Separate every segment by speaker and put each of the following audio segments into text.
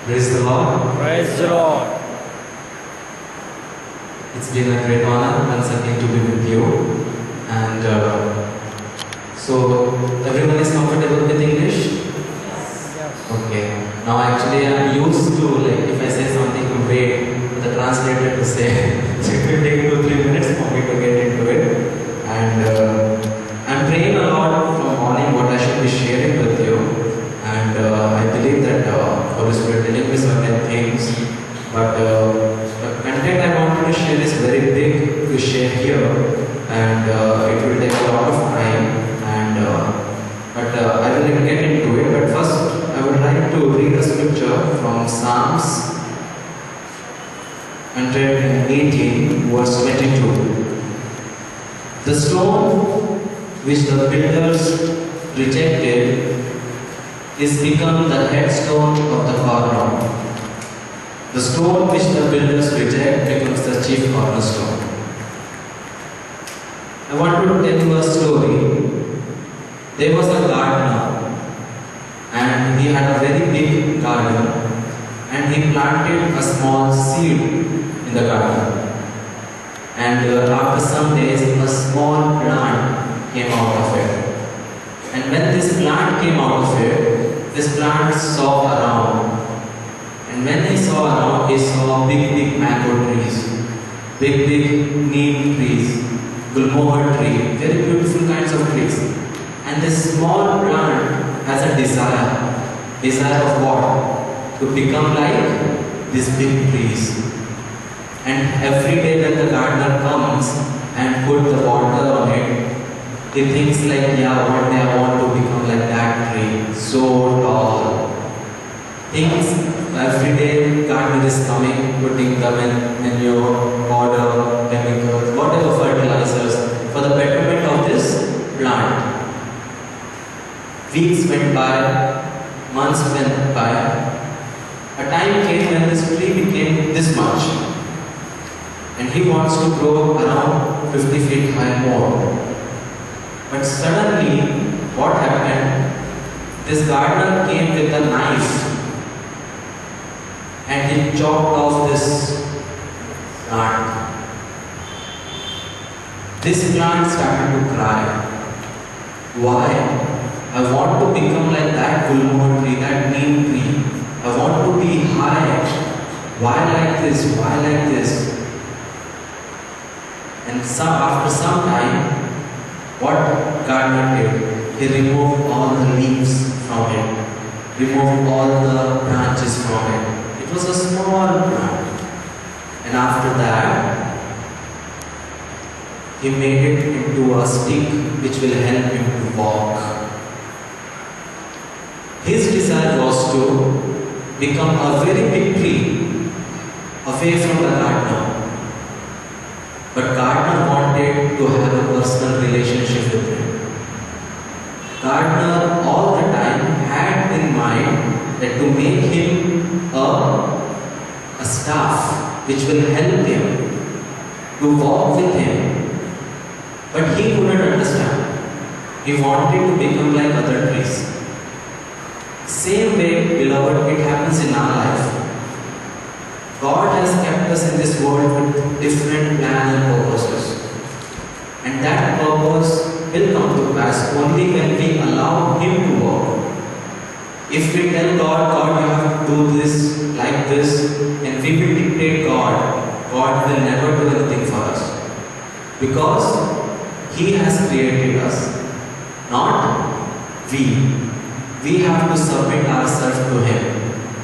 Speaker 1: Praise the Lord.
Speaker 2: Praise the Lord.
Speaker 1: It's been a great honor once again to be with you. And so, everyone is comfortable with English?
Speaker 2: Yes.
Speaker 1: Okay. Now, actually, I'm used to, like, if I say something, to wait for the translator to say. So, it will take 2-3 minutes for me to get into it. And I'm praying a lot from morning what I should be sharing with you. And I believe that Holy Spirit telling me certain things. But the content I wanted to share is very big to share here. And it will take a lot of time. And I will get into it. But first, I would like to read a scripture from Psalms 118, verse 22. The stone which the builders rejected is become the headstone of the corner. The stone which the builders reject becomes the chief cornerstone. I want to tell you a story. There was a gardener and he had a very big garden and he planted a small seed in the garden. And after some days, a small plant came out of it. And when this plant came out of it, this plant saw around. And when he saw around, he saw big mango trees, big neem trees, gulmohar tree, very beautiful kinds of trees. And this small plant has a desire of what? To become like these big trees. And every day when the gardener comes and put the water on it, he thinks like, yeah, one day I want to become like that tree, so tall. Thinks every day gardener is coming, putting them in manure, water, chemicals, whatever fertilizers for the betterment of this plant. Weeks went by, months went by. A time came when this tree became this much. And he wants to grow around 50 feet high more. But suddenly, what happened? This gardener came with a knife and he chopped off this plant. This plant started to cry. Why? I want to become like that gulmohar tree, that neem tree. I want to be high. Why like this? Why like this? And after some time, what gardener did? He removed all the leaves from it, removed all the branches from it. It was a small plant. And after that, he made it into a stick which will help him to walk. His desire was to become a very big tree away from the gardener. But gardener wanted to have a personal relationship with him. Gardener all the time had in mind that to make him a staff which will help him to walk with him. But he couldn't understand. He wanted to become like other trees. Same way, beloved, it happens in our life. God has kept us in this world with different plans and purposes. And that purpose will come to pass only when we allow Him to work. If we tell God, you have to do this, like this, and we will dictate God will never do anything for us. Because He has created us, not we. We have to submit ourselves to Him.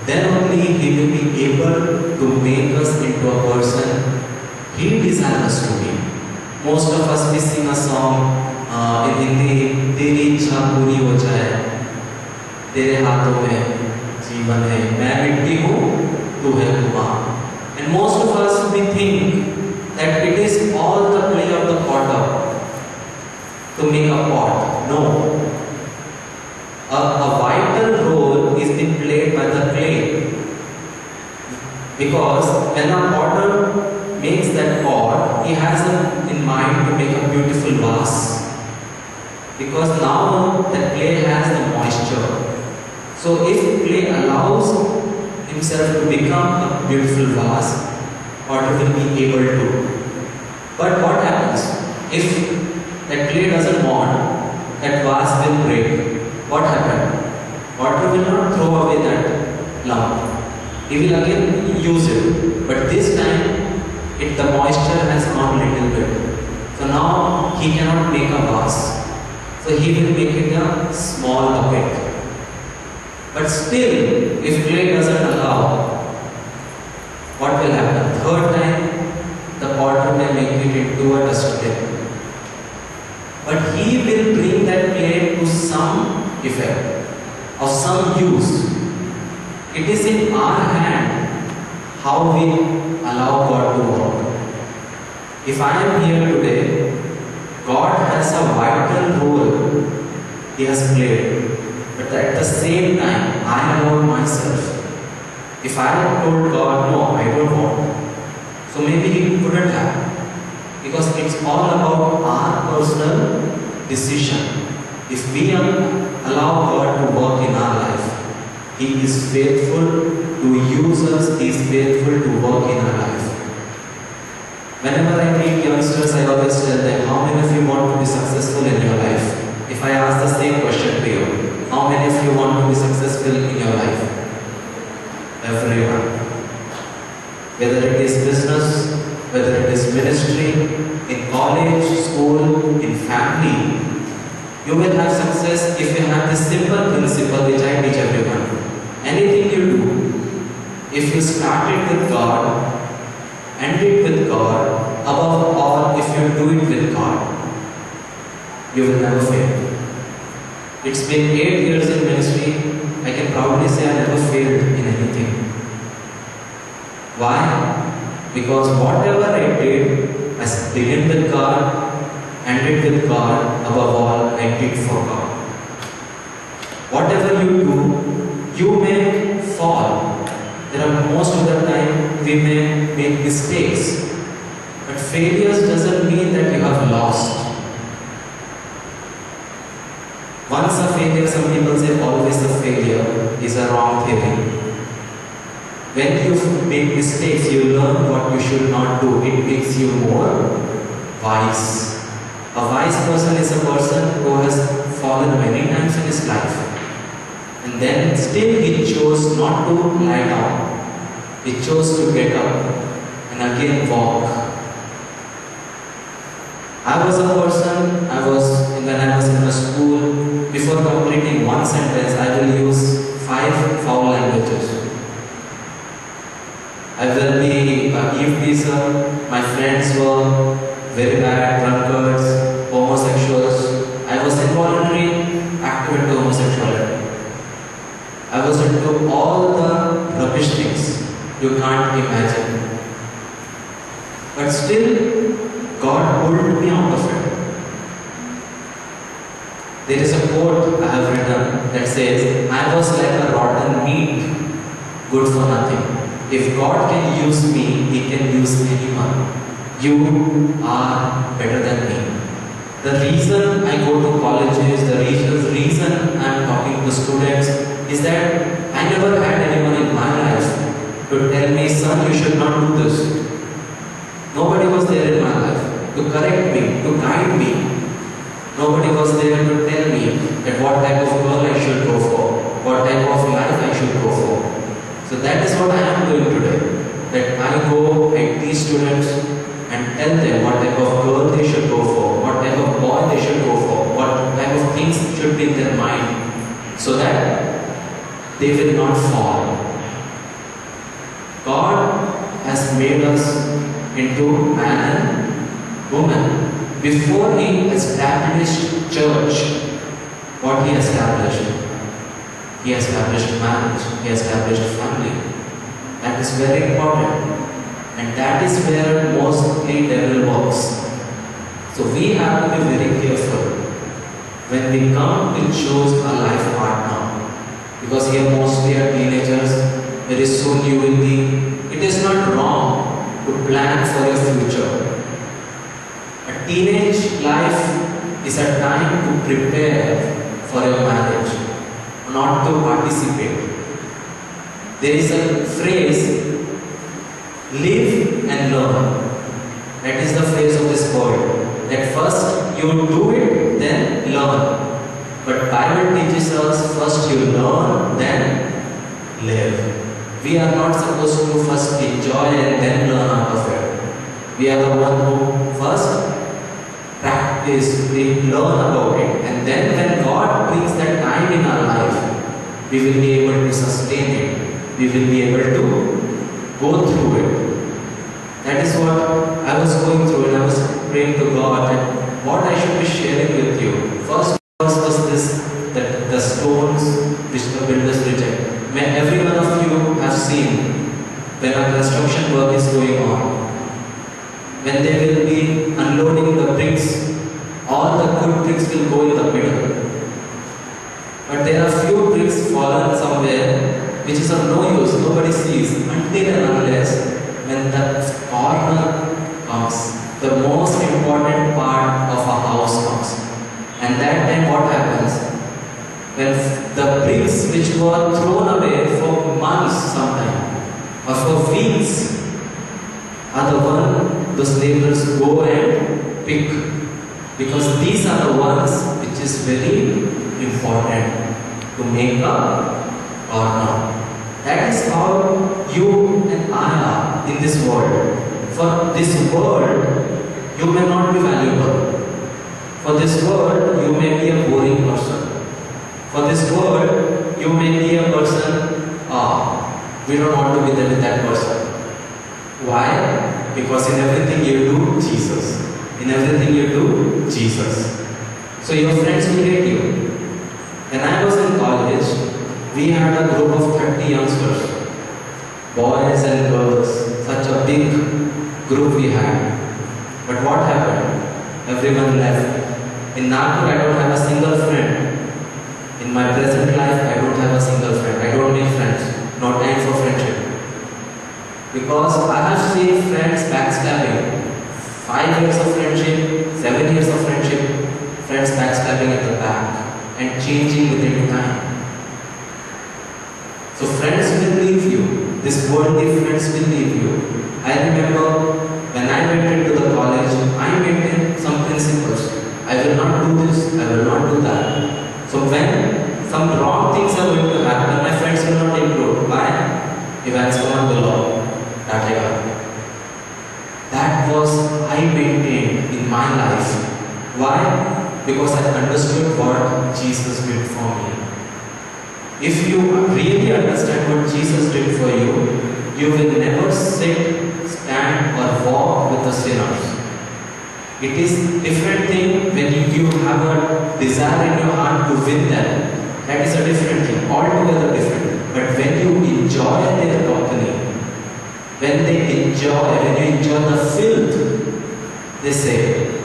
Speaker 1: Then only He will be able to make us into a person He desires us to be. Most of us we sing a song in Hindi, तेरी इच्छा पूरी हो जाए, तेरे हाथों में जीवन है, मैं मिट्टी हूँ, तू है कुआं. And most of us we think that it is all the play of the potter to make a pot. No. A vital role is being played by the clay. Because when a potter makes that pot, he has in mind to make a beautiful vase. Because now that clay has the moisture. So if clay allows himself to become a beautiful vase, potter will be able to. But what happens if that clay doesn't want, that vase will break? What happened? Potter will not throw away that lump. He will again use it. But this time, the moisture has gone a little bit. So now he cannot make a vase. So he will make it a small bucket. But still, if clay doesn't allow, what will happen? Third time, the potter may make it into a dustbin. But he will bring that clay to some effect, of some use. It is in our hand how we allow God to work. If I am here today, God has a vital role He has played. But at the same time, I allowed myself. If I had told God, no, I don't want, so maybe He couldn't have. Because it's all about our personal decision. If we allow God to work in our life, He is faithful to use us, He is faithful to work in our life. Whenever I meet youngsters, I always tell them, how many of you want to be successful in your life? If I ask the same question to you, how many of you want to be successful in your life? Everyone. Whether it is business, whether it is ministry, in college, school, in family, you will have success if you have this simple principle which I teach everyone. Anything you do, if you start it with God, end it with God, above all, if you do it with God, you will never fail. It's been 8 years in ministry. I can proudly say I never failed in anything. Why? Because whatever I did, I began with God, ended with God, above all, I did for God. Whatever you do, you may fall. There are most of the time we may make mistakes. But failures doesn't mean that you have lost. Once a failure, some people say always a failure, is a wrong theory. When you make mistakes, you learn what you should not do. It makes you more wise. A wise person is a person who has fallen many times in his life. And then still he chose not to lie down. He chose to get up and again walk. I was a person, when I was in a school, before completing one sentence, I will use 5 foul languages. I will be a eve teaser, my friends were very bad, drunkards, homosexuals. I was involuntarily active into homosexuality. I was into all the rubbish things you can't imagine. But still, God pulled me out of it. There is a quote I have written that says, I was like a rotten meat, good for nothing. If God can use me, He can use anyone. You are better than me. The reason I go to colleges, the reason I am talking to students is that I never had anyone in my life to tell me, son, you should not do this. Nobody was there in my life to correct me, to guide me. Nobody was there to tell me that what type of girl I should go for, what type of life I should go for. So that is what I am doing today. That I go and teach students and tell them what type of girl they should go for, what type of boy they should go for, what type of things should be in their mind, so that they will not fall. God has made us into man and woman. Before He established church, what He established? He established marriage, He established family. That is very important. And that is where mostly devil works. So we have to be very careful when we come to choose a life partner. Because here mostly are teenagers, very soon you will be. It is not wrong to plan for your future. A teenage life is a time to prepare for your marriage, not to participate. There is a phrase, live and learn. That is the phrase of this world. That first you do it, then learn. But Bible teaches us first you learn, then live. We are not supposed to first enjoy and then learn out of it. We are the one who first practice, we learn about it, and then when God brings that time in our life, we will be able to sustain it. We will be able to go through it. That is what I was going through, and I was praying to God that what I should be sharing with you. First verse was this, that the stones which the builders reject. May every one of you have seen when a construction work is going on, when they will be unloading the bricks, all the good bricks will go in the middle. But there are few bricks fallen somewhere which is of no use, nobody sees, until and unless when the corner comes, the most important part of a house comes. And that time what happens? When the bricks which were thrown away for months sometimes, or for weeks, are the one those laborers go and pick, because these are the ones which is very important to make a corner. That is how you and I are in this world. For this world, you may not be valuable. For this world, you may be a boring person. For this world, you may be a person, we don't want to be there with that person. Why? Because in everything you do, Jesus. In everything you do, Jesus. So your friends will hate you. When I was in college, we had a group of 30 youngsters, boys and girls, such a big group we had. But what happened? Everyone left. In Nagpur, I don't have a single friend. In my present life, I don't have a single friend. I don't make friends. No time for friendship. Because I have seen friends backstabbing. 5 years of friendship, 7 years of friendship, friends backstabbing at the back and changing within time. So friends will leave you. This worldly friends will leave you. I remember when I went into the college, I maintained some principles. I will not do this, I will not do that. So when some wrong things are going to happen, my friends will not include. Why? Events come on the law. That was I maintained in my life. Why? Because I understood what Jesus did for me. If you really understand what Jesus did for you, you will never sit, stand or walk with the sinners. It is different thing when you have a desire in your heart to win them. That is a different thing, altogether different. But when you enjoy their company, when you enjoy the filth, they say,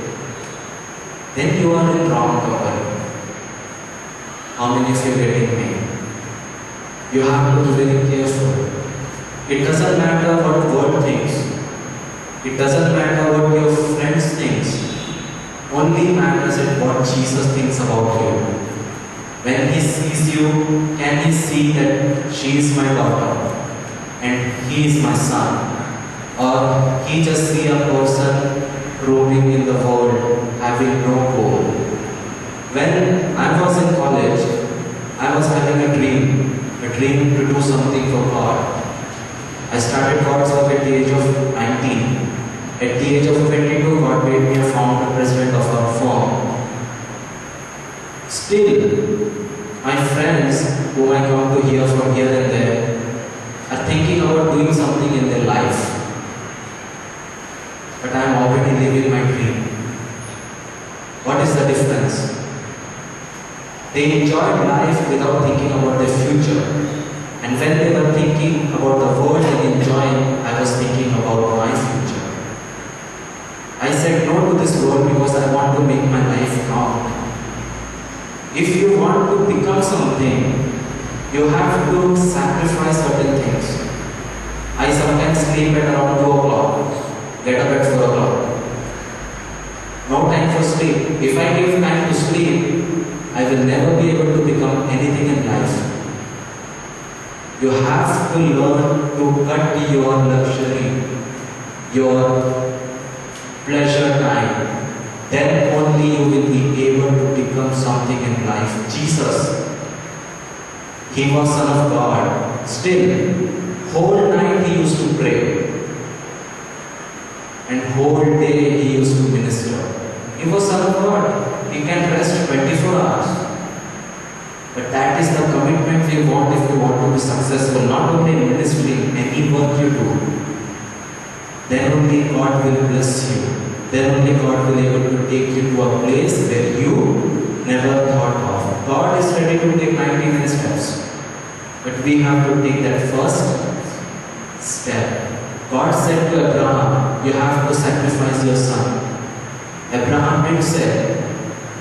Speaker 1: then you are in wrong company. How many of you are getting me? You have to be very careful. It doesn't matter what world thinks. It doesn't matter what your friends think. Only matters is what Jesus thinks about you. When he sees you, can he see that she is my daughter and he is my son? Or he just see a person roaming in the world having no goal? When I was in college, I was having a dream to do something for God. I started God's work at the age of 19. At the age of 22, God made me a founder president of our firm. Still, my friends whom I come to hear from here and there are thinking about doing something in their life. But I am already living my dream. What is the difference? They enjoyed life without thinking about their future. And when they were thinking about the world and enjoying, I was thinking about my future. I said no to this world because I want to make my life count. If you want to become something, you have to sacrifice certain things. I sometimes sleep at around 2 o'clock, get up at 4 o'clock. No time for sleep. If I give time to sleep, I will never be able to become anything in life. You have to learn to cut your luxury, your pleasure time. Then only you will be able to become something in life. Jesus, he was Son of God. Still, whole night he used to pray. And whole day he used to minister. He was Son of God. He can rest 24 hours. But that is the commitment we want if we want to be successful, not only in ministry, any work you do. Then only God will bless you. Then only God will be able to take you to a place where you never thought of. God is ready to take 99 steps. But we have to take that first step. God said to Abraham, you have to sacrifice your son. Abraham did say,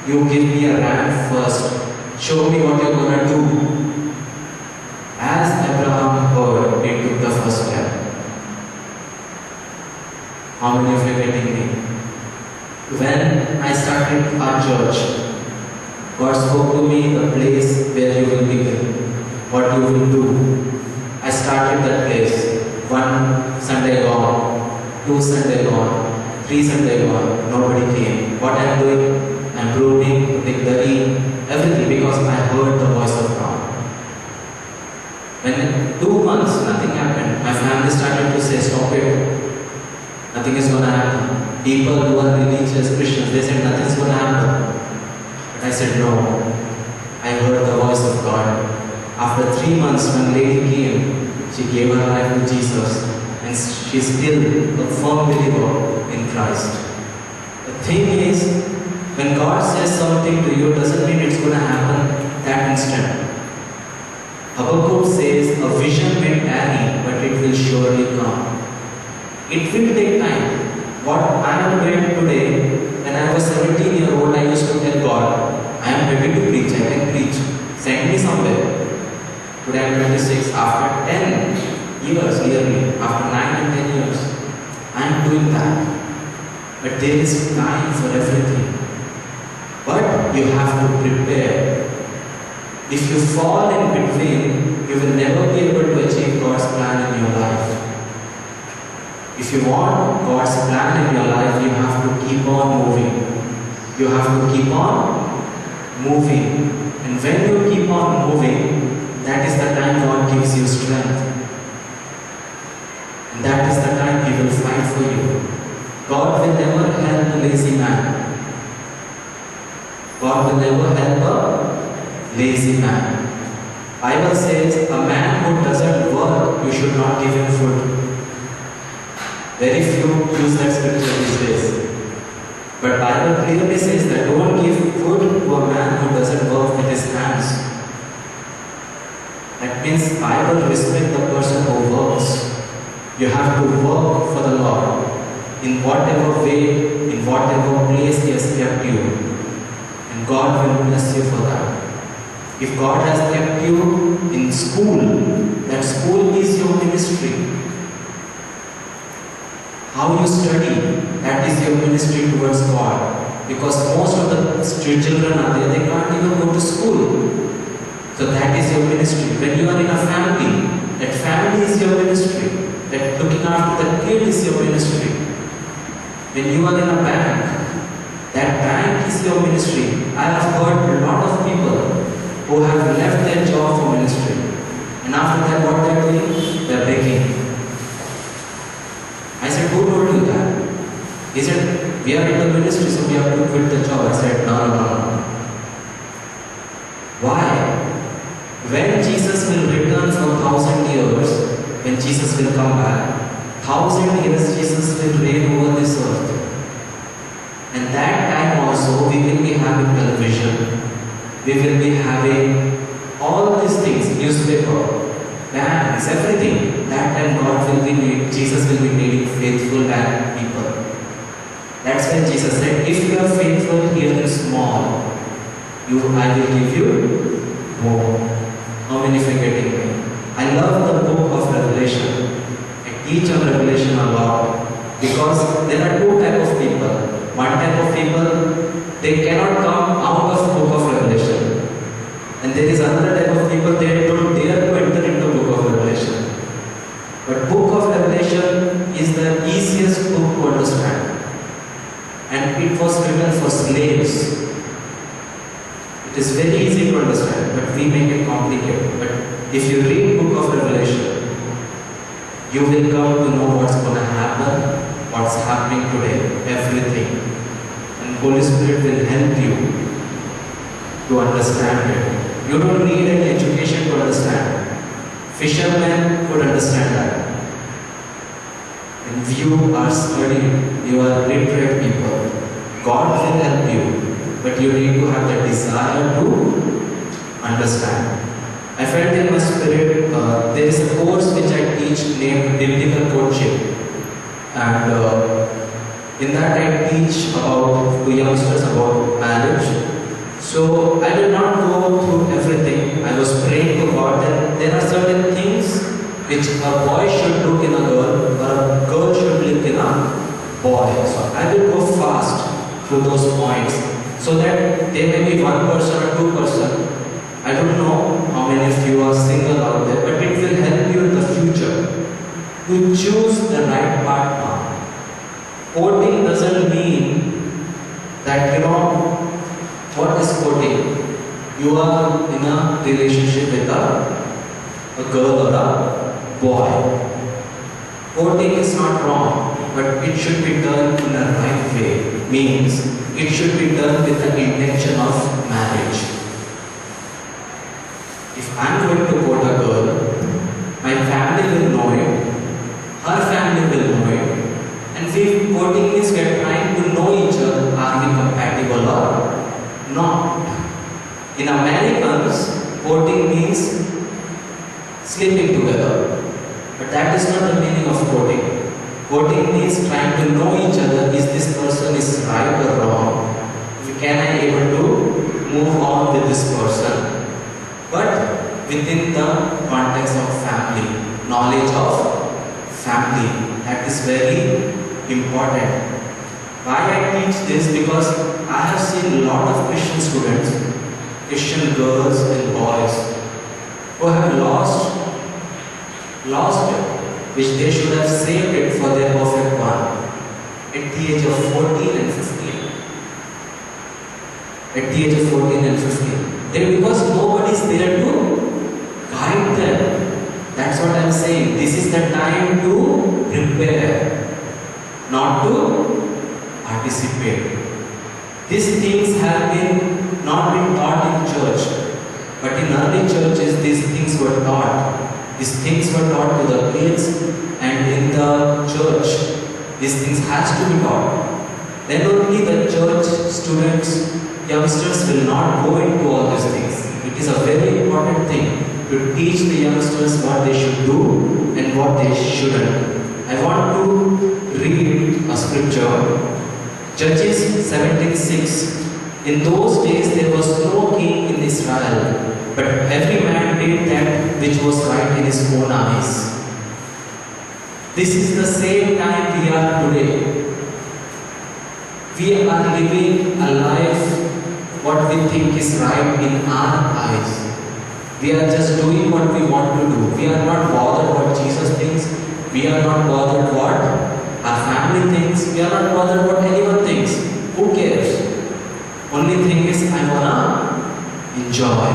Speaker 1: you give me a ram first. Show me what you're going to do. As Abraham heard, he took the first step. How many of you are getting me? When I started our church, God spoke to me the place where you will begin, what you will do. I started that place. 1 Sunday gone, 2 Sunday gone, 3 Sunday gone, nobody came. What I am doing? I am pruning, putting the everything because I heard the voice of God. When in 2 months nothing happened, my family started to say, stop it. Nothing is going to happen. People who are religious Christians, they said nothing is going to happen. But I said no. I heard the voice of God. After 3 months, when lady came, she gave her life to Jesus, and she is still a firm believer in Christ. The thing is, when God says something to you, doesn't mean it's going to happen that instant. Habakkuk says, a vision may tarry, but it will surely come. It will take time. What I am doing today, when I was 17-year-old, I used to tell God, I am ready to preach, I can preach. Send me somewhere. Today I am 26. After 10 years, nearly, after 9 and 10 years, I am doing that. But there is time for everything. But you have to prepare. If you fall in between, you will never be able to achieve God's plan in your life. If you want God's plan in your life, you have to keep on moving. You have to keep on moving. And when you keep on moving, that is the time God gives you strength. And that is the time He will fight for you. God will never help a lazy man. God will never help a lazy man. Bible says a man who doesn't work, you should not give him food. Very few use that scripture these days. But Bible clearly says that don't give food to a man who doesn't work with his hands. That means Bible respect the person who works. You have to work for the Lord in whatever way, in whatever place He has kept you. And God will bless you for that. If God has kept you in school, that school is your ministry. How you study, that is your ministry towards God. Because most of the children are there, they can't even go to school. So that is your ministry. When you are in a family, that family is your ministry. That looking after the kid is your ministry. When you are in a bank, that bank is your ministry. I have heard a lot of people who have left their job for ministry. And after that, what they are doing? They are begging. I said, who told you that? He said, we are in the ministry, so we have to quit the job. I said, no. Why? When Jesus will return for 1,000 years, when Jesus will come back, 1,000 years Jesus will reign over this earth. And that time also we will be having television, we will be having all these things, newspaper, banks, everything. That time God will be, Jesus will be needing faithful and people. That's when Jesus said, if you are faithful here in small, I will give you more. How many are getting me? I love the book of Revelation. I teach on Revelation a lot because there are two types of people. One type of people, they cannot come out of the book of Revelation. And there is another type of people, they don't dare to enter into the book of very easy to understand, but we make it complicated. But if you read book of Revelation, you will come to know what's going to happen, what's happening today, everything. And Holy Spirit will help you to understand it. You don't need any education to understand. Fishermen could understand that. If you are studying, you are literate people. God will help you, but you need to have the desire to understand. I felt in my spirit, there is a course which I teach named Biblical Coaching, and in that I teach about to youngsters about marriage. So I did not go through everything. I was praying to God that there are certain things which a boy should look in a girl, or a girl should look in a boy. So I will go fast through those points, so that there may be one person or two person. I don't know how many of you are single out there, but it will help you in the future to choose the right partner. Courting doesn't mean that, what is courting? You are in a relationship with a girl or a boy. Courting is not wrong, but it should be done in a right way. Means it should be done with the intention of marriage. If I am going to court a girl, my family will know it, her family will know it, and if courting means we are trying to know each other, are we compatible or not? In Americans, courting means sleeping together, but that is not the meaning of courting. Courting means trying to know each other. Is this person is right or wrong? Can I able to move on with this person? But within the context of family, knowledge of family, that is very important. Why I teach this? Because I have seen a lot of Christian students, Christian girls and boys who have lost it, which they should have saved it for their perfect one at the age of 14 and 15. At the age of 14 and 15. Because nobody is there to guide them. That's what I'm saying. This is the time to prepare, not to participate. These things have not been taught in church, but in early churches these things were taught. These things were taught to the kids, and in the church these things has to be taught. Then only the church students, youngsters will not go into all these things. It is a very important thing to teach the youngsters what they should do and what they shouldn't. I want to read a scripture. Judges 17:6. In those days there was no king in Israel, but every man did that which was right in his own eyes. This is the same time we are today. We are living a life what we think is right in our eyes. We are just doing what we want to do. We are not bothered what Jesus thinks. We are not bothered what our family thinks. We are not bothered what anyone thinks. Who cares? Only thing is I wanna enjoy.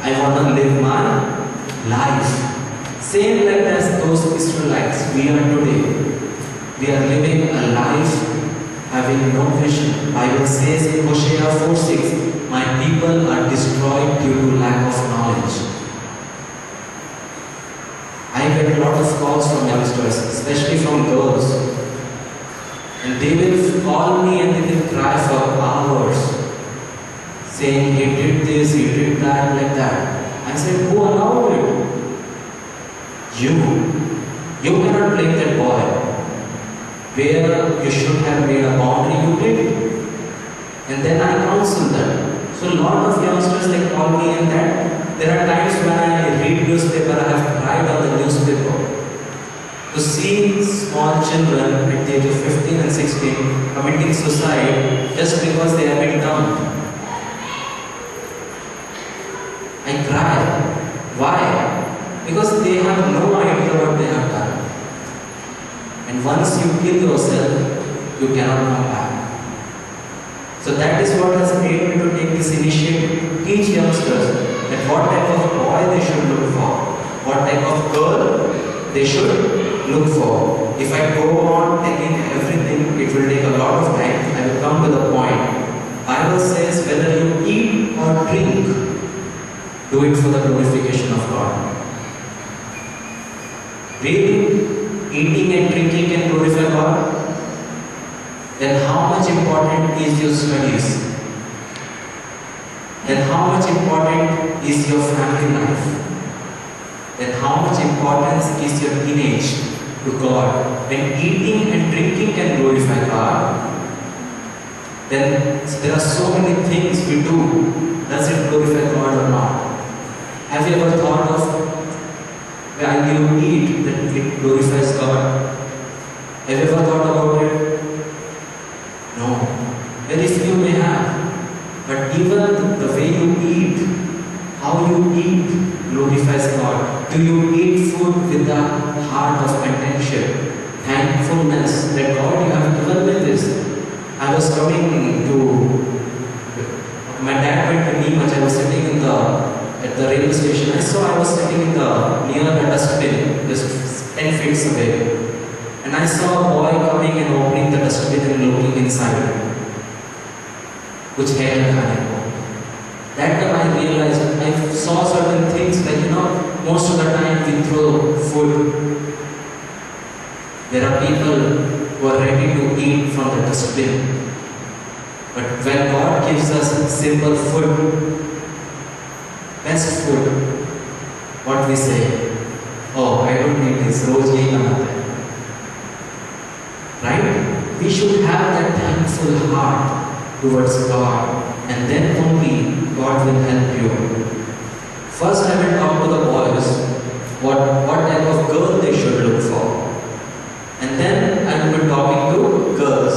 Speaker 1: I wanna live my life. Same like as those Israelites we are today. We are living a life having no vision. Bible says in Hosea 4:6, my people are destroyed due to lack of knowledge. I get a lot of calls from youngsters, especially from girls. And they will call me and they will cry for hours, saying he did this, he did that, like that. I said, who allowed it? You. You cannot blame that boy. Where you should have made a boundary, you did. And then I counsel them. So a lot of youngsters, they call me and that there are times when I read newspaper, I have cried on the newspaper. To see small children at the age of 15 and 16 committing suicide just because they have been dumped. I cry. Why? Because they have no idea what they have done. And once you kill yourself, you cannot come back. So that is what has made me to take this initiative, teach youngsters that what type of boy they should look for, what type of girl they should look for. If I go on taking everything, it will take a lot of time. I will come to the point. Bible says whether you eat or drink, do it for the glorification of God. Really? Eating and drinking can glorify God? Then how much important is your studies? Then how much important is your family life? Then how much importance is your teenage to God? When eating and drinking can glorify God, then there are so many things we do. Does it glorify God or not? Have you ever thought of when you eat that it glorifies God? Have you ever thought about it? No. Very few may have. But even the way you eat, how you eat glorifies God. Do you eat food with the heart of contention, thankfulness that God, you have given me this? I was coming to, my dad went to Neemuch. I was sitting at the railway station. I was sitting near the dustbin, just 10 feet away. And I saw a boy coming and opening the dustbin and looking inside. Which है खाने को. That time I realized, I saw certain things like, most of the time we throw food. There are people who are ready to eat from the dustbin. But when God gives us simple food, best food, what we say, oh, I don't need this, रोज यही बनाते हैं. Right? We should have that thankful heart towards God, and then only God will help you. First I will talk to the boys, what type of girl they should look for. And then I will be talking to girls.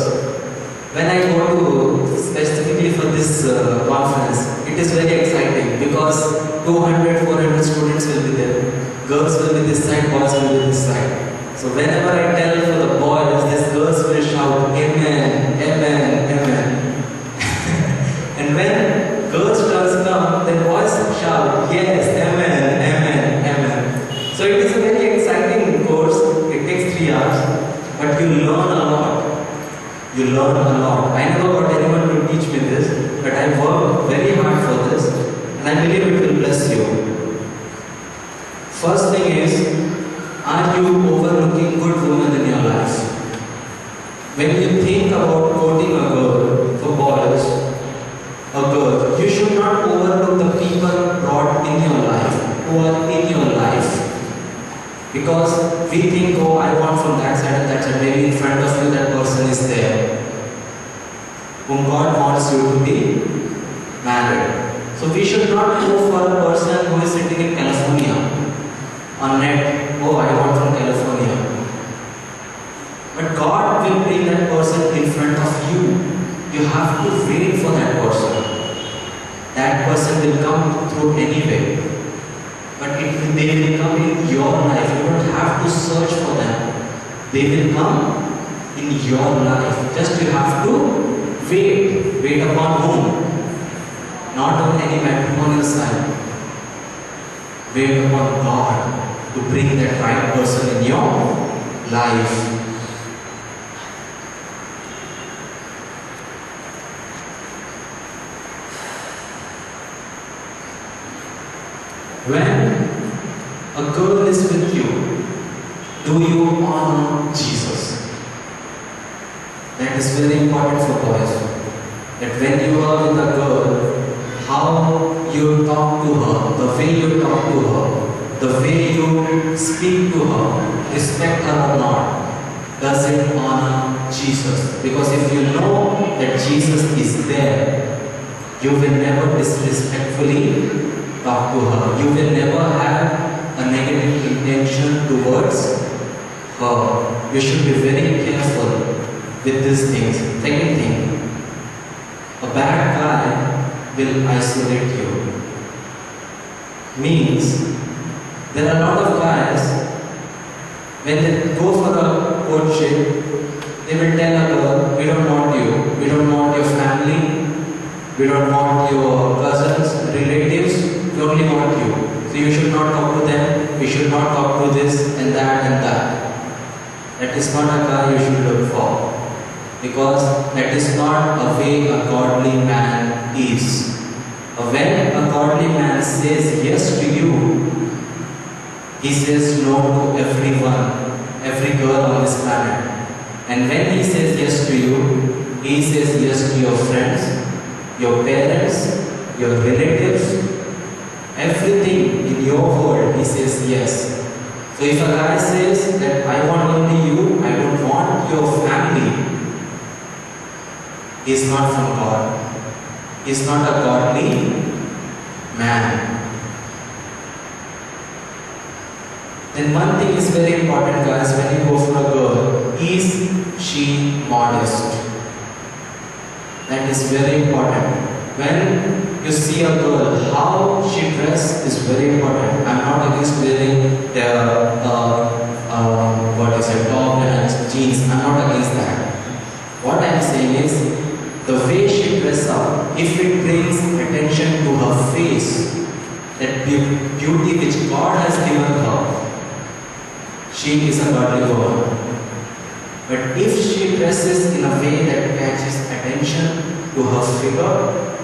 Speaker 1: When I go to specifically for this conference, it is very exciting because 200, 400 students will be there. Girls will be this side, boys will be this side. So whenever I tell for the boys, these girls will shout, Amen, Amen, Amen. And when girls' turns come, the boys shout, Yes, Amen, Amen, Amen. So it is a very exciting course. It takes 3 hours, but you learn a lot. You learn a lot. I never got anyone to teach me this, but I worked very hard for this, and I believe it will bless you. First thing is, are you overlooking good women in your life? When you think about courting a girl, for boys, a girl, you should not overlook the people brought in your life, who are in your life. Because we think, oh, I want from that side and that side, maybe in front of you that person is there, whom God wants you to be married. So we should not go for a person who is sitting in California on net. Oh, I want from California. But God will bring that person in front of you. You have to wait for that person. That person will come through anyway. But they will come in your life. You don't have to search for them. They will come in your life. Just you have to wait. Wait upon whom? Not on any matrimonial side. Wait upon God to bring that right person in your life. When a girl is with you, do you honor Jesus? That is very important for boys. That when you are with a girl, how you talk to her, the way you talk to her, the way you speak to her, respect her or not, does it honor Jesus? Because if you know that Jesus is there, you will never disrespectfully talk to her. You will never have a negative intention towards her. You should be very careful with these things. Second thing, a bad guy will isolate you. Means, there are a lot of guys, when they go for a courtship, they will tell a girl, we don't want you, we don't want your family, and that and that. That is not a guy you should look for, because that is not a way a godly man is. When a godly man says yes to you, he says no to everyone, every girl on this planet. And when he says yes to you, he says yes to your friends, your parents, your relatives, everything in your world, he says yes. So if a guy says that I want only you, I don't want your family, he is not from God. He is not a godly man. Then one thing is very important, guys, when you go for a girl, is she modest? That is very important. When you see a girl, how she dresses is very important. I'm not against wearing top and jeans. I'm not against that. What I'm saying is, the way she dresses up, if it brings attention to her face, that beauty which God has given her, she is a godly woman. But if she dresses in a way that catches attention to her figure,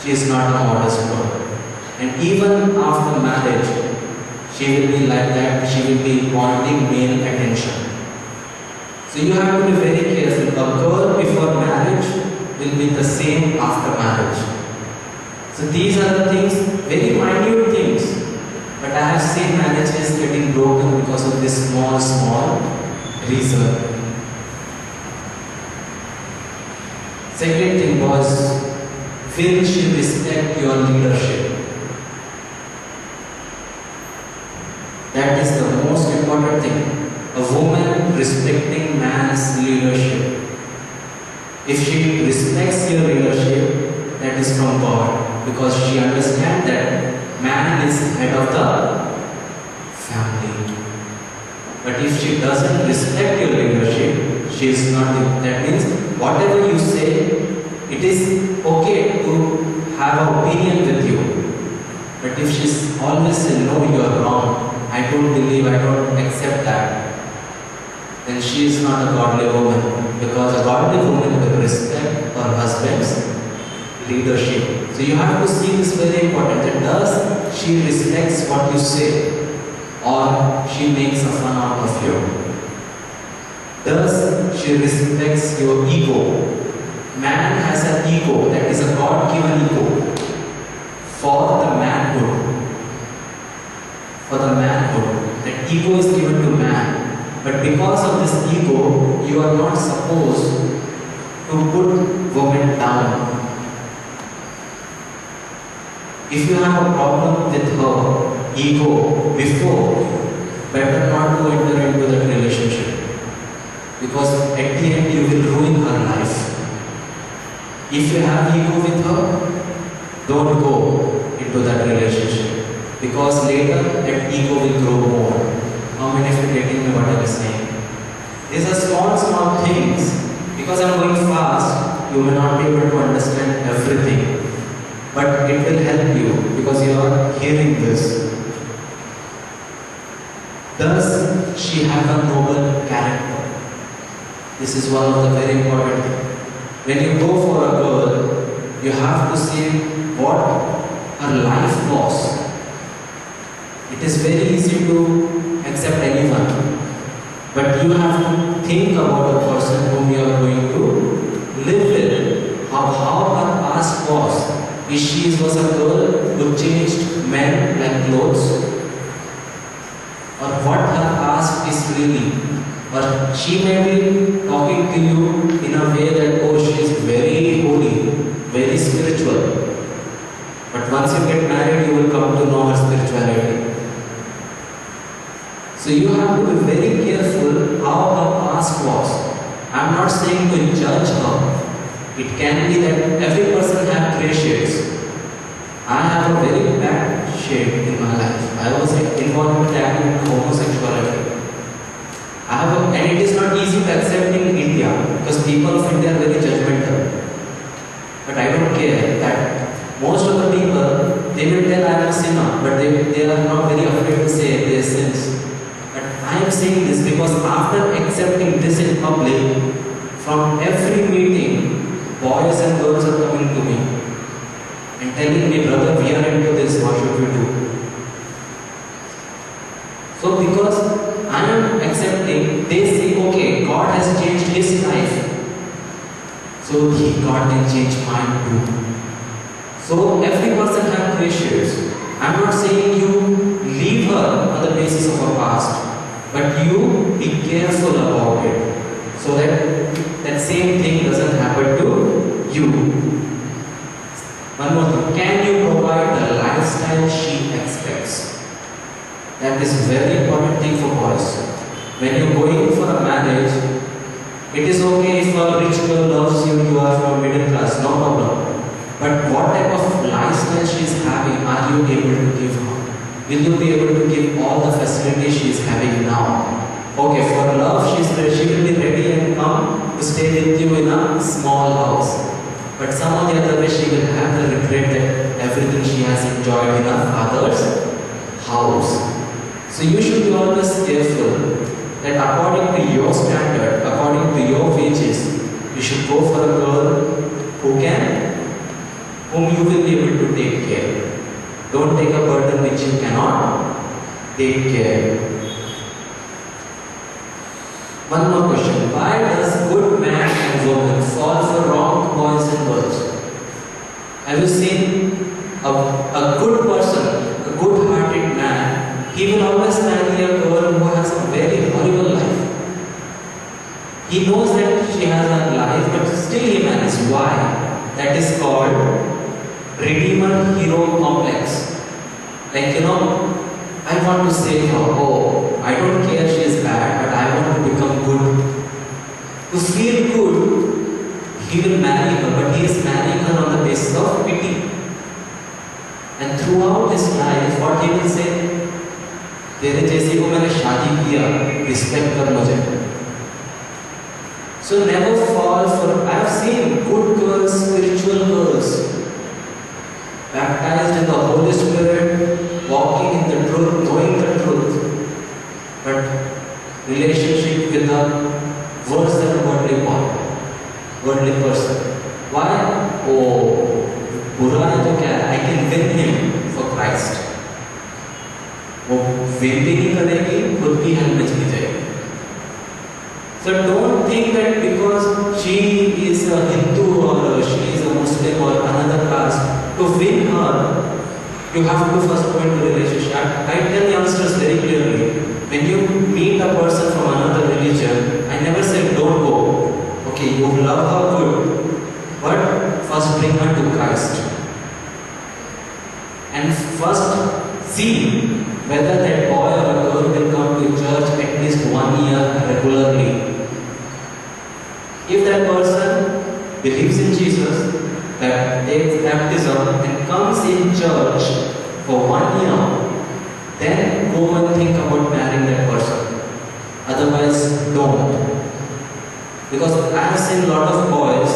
Speaker 1: she is not a modest girl. And even after marriage, she will be like that, she will be wanting male attention. So you have to be very careful. A girl before marriage will be the same after marriage. So these are the things, very minute things. But I have seen marriages getting broken because of this small reason. Second thing was, will she respect your leadership? That is the most important thing. A woman respecting man's leadership. If she respects your leadership, that is from God, because she understands that man is head of the family. But if she doesn't respect your leadership, she is not. That means whatever you say, it is okay to have an opinion with you. But if she's always saying, no, you are wrong, I don't believe, I don't accept that, then she is not a godly woman, because a godly woman will respect her husband's leadership. So you have to see this very important, that does she respects what you say, or she makes a fun out of you? Does she respects your ego? Man has an ego, that is a God-given ego for the manhood. For the manhood, that ego is given to man. But because of this ego, you are not supposed to put women down. If you have a problem with her ego before, better not to enter into that relationship, because at the end you will ruin her life. If you have ego with her, don't go into that relationship, because later that ego will grow more. How many of you getting me what I am saying? These are small things. Because I am going fast, you may not be able to understand everything. But it will help you, because you are hearing this. Does she have a noble character? This is one of the very important things. When you go for a girl, you have to see what her life was. It is very easy to accept anyone, but you have to think about the person whom you are going to live with. How her past was. If she was a girl who changed men like clothes, or what her past is really. Or she may be talking to you in a way that, oh, she is very holy, very spiritual. But once you get married, you will come to know her spirituality. So you have to be very careful how her past was. I am not saying to judge her. It can be that every person has grey shades. I have a very bad shade in my life. I was involved in homosexuality. And it is not easy to accept in India, because people of India are very judgmental. But I don't care that most of the people, they will tell I am a sinner, but they are not very afraid to say their sins. I am saying this because after accepting this in public, from every meeting, boys and girls are coming to me and telling me, brother, we are into this, what should we do? So because I am accepting, they say, okay, God has changed his life. So God can change mine too. So every person has gracious. I'm not saying you leave her on the basis of her past, but you be careful about it so that that same thing doesn't happen to you. One more thing, can you provide the lifestyle she expects? That is a very important thing for boys. When you're going for a marriage, it is okay if a rich girl loves you, you are from middle class, no problem. But what type of lifestyle she is having, are you able to give her? Will you be able to give all the facilities she is having now? Okay, for love, she will be ready and come to stay with you in a small house. But some of the other way, she will have the regret that everything she has enjoyed in her father's house. So you should be always careful that according to your standard, according to your wages, you should go for a girl whom you will be able to take care. Don't take a burden which you cannot take care. One more question. Why does good man and woman fall for wrong boys and girls? Have you seen a good person, a good-hearted man, he will always marry a girl who has a very horrible life. He knows that she has a life, but still he marries. Why? That is called Redeemer Hero Complex. Like, I want to save her. Oh, I don't care she is bad, but I want to become good. To feel good, he will marry her, but he is marrying her on the basis of pity. And throughout his life, what he will say, तेरे जैसे को मैंने शादी किया, respect कर मुझे. So never fall for. I have seen good girls, spiritual girls, baptized in the Holy Spirit, walking in the truth, knowing the truth, but relationship with a worse than a worldly person. Why? Oh, बुरा है तो क्या है? I can win him for Christ. वो win भी नहीं करेगी, खुद भी हल में चली जाएगी. So don't think that because she is a Hindu or she is a Muslim or another caste, to win her, you have to first go into relationship. I tell youngsters very clearly, when you meet a person from another religion, I never say don't go. Okay, you love her good, but first bring her to Christ. And first see whether that boy or a girl will come to church at least 1 year regularly. If that person believes in Jesus, that takes baptism and comes in church for 1 year, then go and think about marrying that person. Otherwise, don't. Because I have seen a lot of boys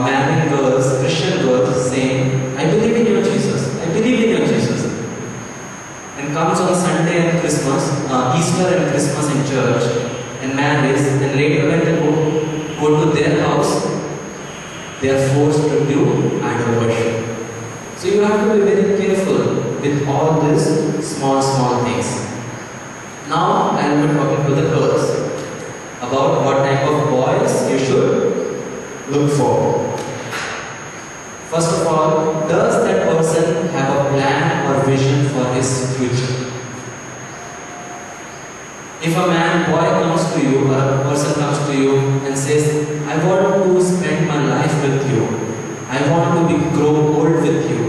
Speaker 1: marrying girls, Christian girls, saying, I believe in your Jesus, I believe in your Jesus. And comes on Sunday and Christmas, Easter and Christmas in church, and marries, and later when they go to their house, they are forced to do idol worship. So you have to be very careful with all these small things. Now I will be talking to the girls about what type of boys you should look for. First of all, does that person have a plan or vision for his future? If a boy comes to you or a person comes to you and says, I want to spend my life with you, I want to grow old with you,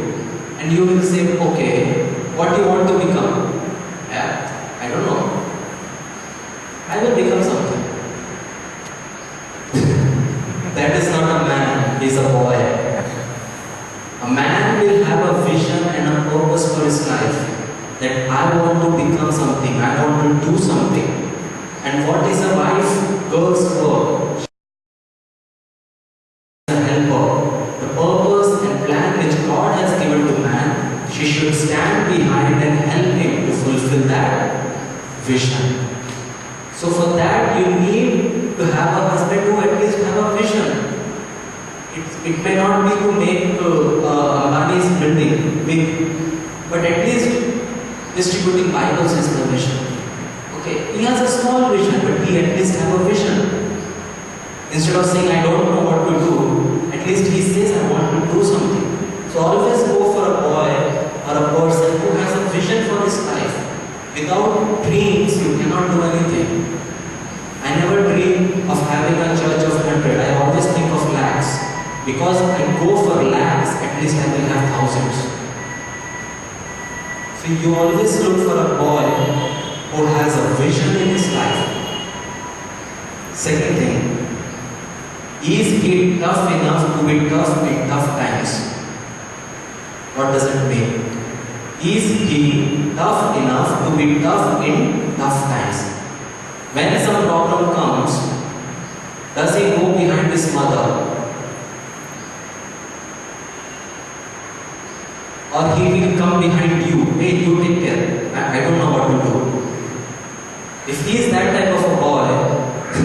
Speaker 1: and you will say, okay, what do you want to become? Yeah, I don't know. I will become something. That is not a man, he is a boy. A man will have a vision and a purpose for his life, that I want to become something, I want to do something. And what is a wife? Girl's work. She is a helper. The purpose and plan which God has given to man, she should stand behind and help him to fulfill that vision. So for that you need to have a husband who at least have a vision. It may not be to make Ambani's building big, but at least distributing Bibles is the vision. Okay, he has a small vision, but he at least have a vision. Instead of saying, I don't know what to do, at least he says, I want to do something. So always go for a boy or a person who has a vision for his life. Without dreams, you cannot do anything. I never dream of having a church of 100. I always think of lakhs. Because I go for lakhs, at least I will have thousands. So you always look for a boy who has a vision in his life. Second thing, is he tough enough to be tough in tough times? What does it mean? Is he tough enough to be tough in tough times? When some problem comes, does he go behind his mother? Or he will come behind you, hey, you take care, I don't know what to do. If he is that type of a boy,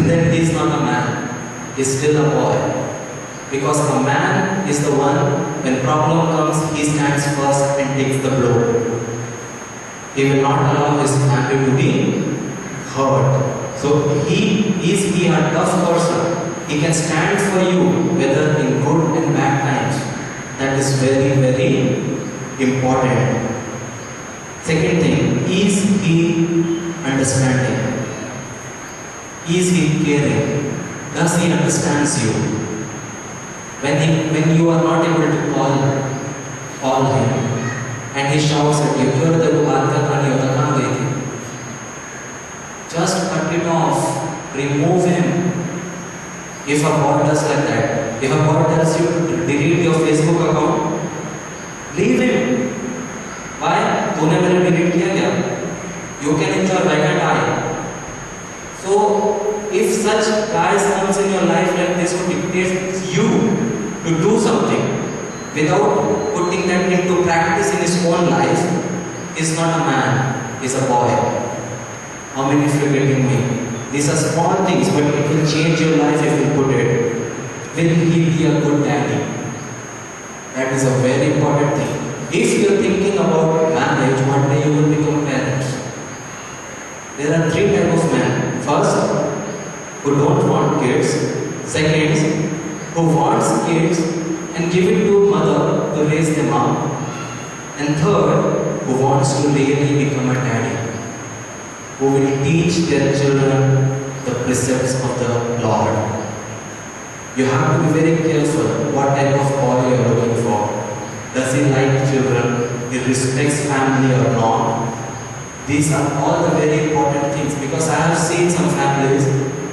Speaker 1: then he is not a man, he is still a boy. Because a man is the one, when problem comes, he stands first and takes the blow. He will not allow his family to be hurt. So is he a tough person? He can stand for you, whether in good and bad times. That is very, very important. Second thing, is he understanding? Is he caring? Does he understands you? When you are not able to call him and he shouts at you, just cut it off, remove him. If a boy does like that, if a boy tells you to delete your Facebook account, leave him. Why? तूने मेरे delete किया क्या? You can enjoy, why can't I? So, if such guys comes in your life like this who dictates you to do something without putting that into practice in his own life, is not a man, is a boy. How many of you are getting me? These are small things, but it will change your life if you put it. Will he be a good daddy? That is a very important thing. If you are thinking about marriage, one day you will become parents. There are three types of men. First, who don't want kids. Second, who wants kids and give it to mother to raise them up. And third, who wants to really become a daddy, who will teach their children the precepts of the Lord. You have to be very careful what type of boy you are looking for. Does he like children? He respects family or not? These are all the very important things, because I have seen some families,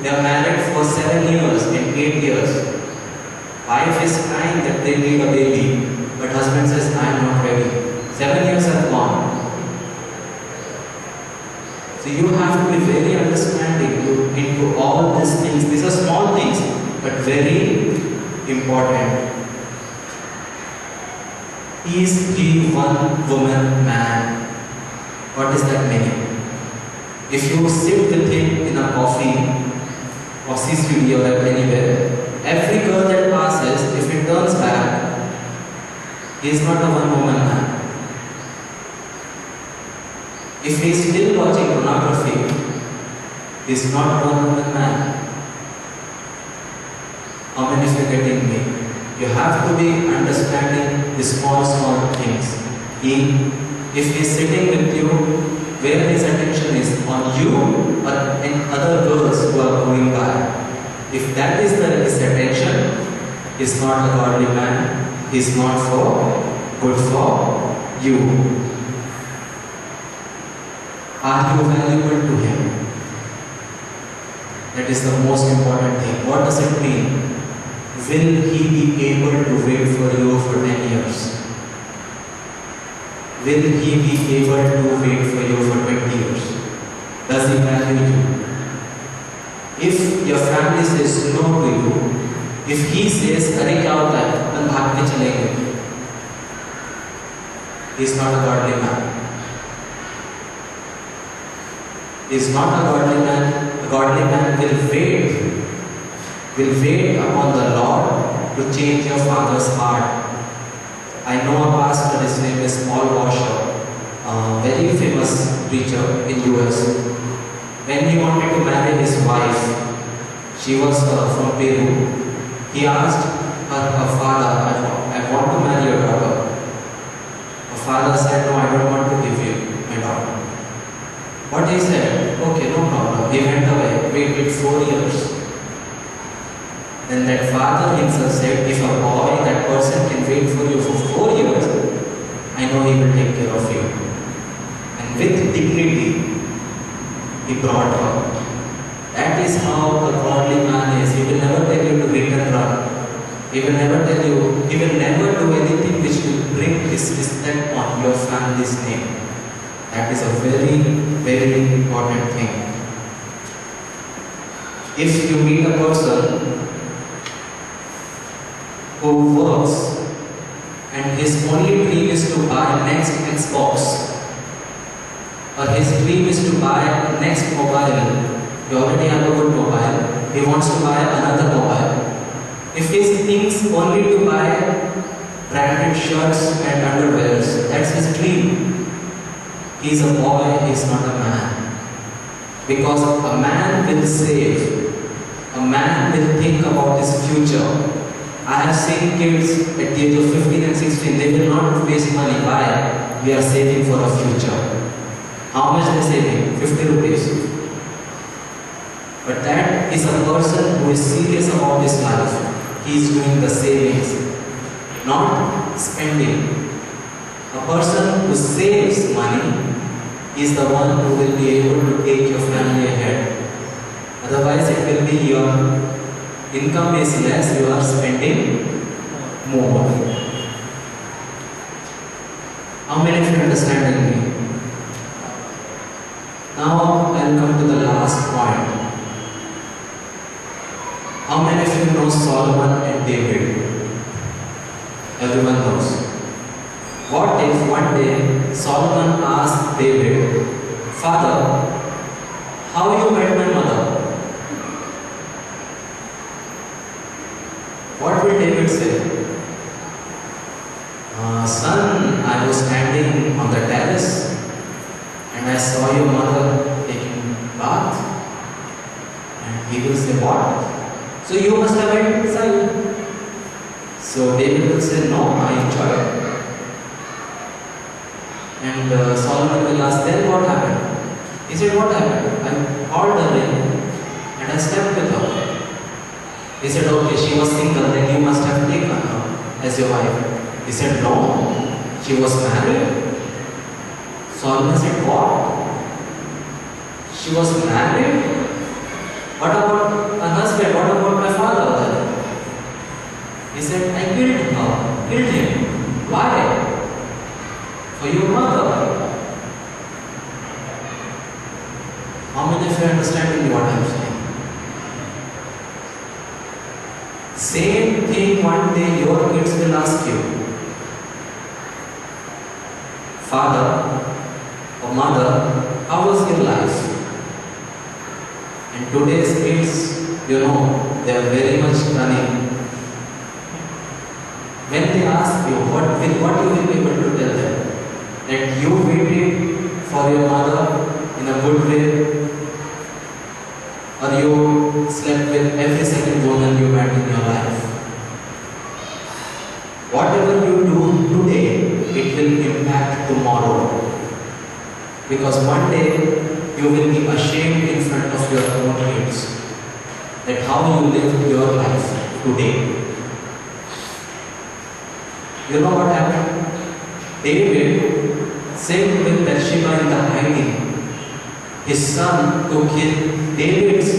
Speaker 1: they are married for 7 years and 8 years. Wife is crying that they need a baby, but husband says, I am not ready. 7 years have gone. So you have to be very understanding into all these things. These are small things, but very important. Is he one woman man? What is that meaning? If you sit with him in a coffee or CCD or anywhere, every girl that passes, if he turns back, he is not a one woman man. If he is still watching pornography, he is not one woman man. How many of you are getting me? You have to be understanding the small things. If he is sitting with you, where his attention is on you or in other girls who are going by. If that is his attention, he is not a godly man. He is not good for you. Are you valuable to him? That is the most important thing. What does it mean? Will he be able to wait for you for 10 years? Will he be able to wait for you for 20 years? Does he value you? If your family says no to you, if he says, "Arey kya hota hai? Hum bhagne chalenge," he is not a godly man. is not a godly man. A godly man will wait upon the Lord to change your father's heart. I know a pastor, his name is Paul Washer, a very famous preacher in US. When he wanted to marry his wife, she was from Peru. He asked her father, I want to marry your daughter. Her father said, no, I don't want to give you my daughter. But he said, okay, no problem. He went away, waited 4 years. Then that father himself said, if a boy, that person can wait for you for 4 years, I know he will take care of you. And with dignity, he brought her. That is how a godly man is. He will never tell you to hit and run. He will never tell you, he will never do anything which will bring disrespect on your family's name. That is a very, very important thing. If you meet a person who works and his only dream is to buy next Xbox, or his dream is to buy next mobile, he already have a good mobile, he wants to buy another mobile. If he thinks only to buy branded shirts and underwears, that's his dream. He is a boy, he is not a man. Because a man will save, a man will think about his future. I have seen kids at the age of 15 and 16, they will not waste money. Why? We are saving for a future. How much they saving? 50 rupees. But that is a person who is serious about his life. He is doing the savings, not spending. A person who saves money is the one who will be able to take your family ahead. Otherwise, it will be your income is less, you are spending more. How many of you understand me? Now I will come to the last point. How many of you know Solomon and David? Everyone knows. What if one day Solomon asked David, Father, how you met my mother? What will David say? Son, I was standing on the terrace and I saw your mother taking bath. And he will say, what? So you must have went inside. So David will say, no, I enjoyed it. And Solomon will ask, then what happened? He said, what happened? I called her in and I slept with her. He said, okay, she was single, then you must have taken her as your wife. He said, no, she was married. Solomon said, what? She was married? What about her husband? What about my father? He said, I killed him. Why? For your mother. How many of you are understanding what I am saying? Same thing one day your kids will ask you, Father or Mother, how was your life? And today's kids, they are very much cunning. When they ask you, what you will be able to tell them? That you waited for your mother in a good way, or you slept with every second woman you met in your life. Whatever you do today, it will impact tomorrow. Because one day you will be ashamed in front of your own kids that how you lived your life today. You know what happened? David sinned with Bathsheba in the hiding. His son took David's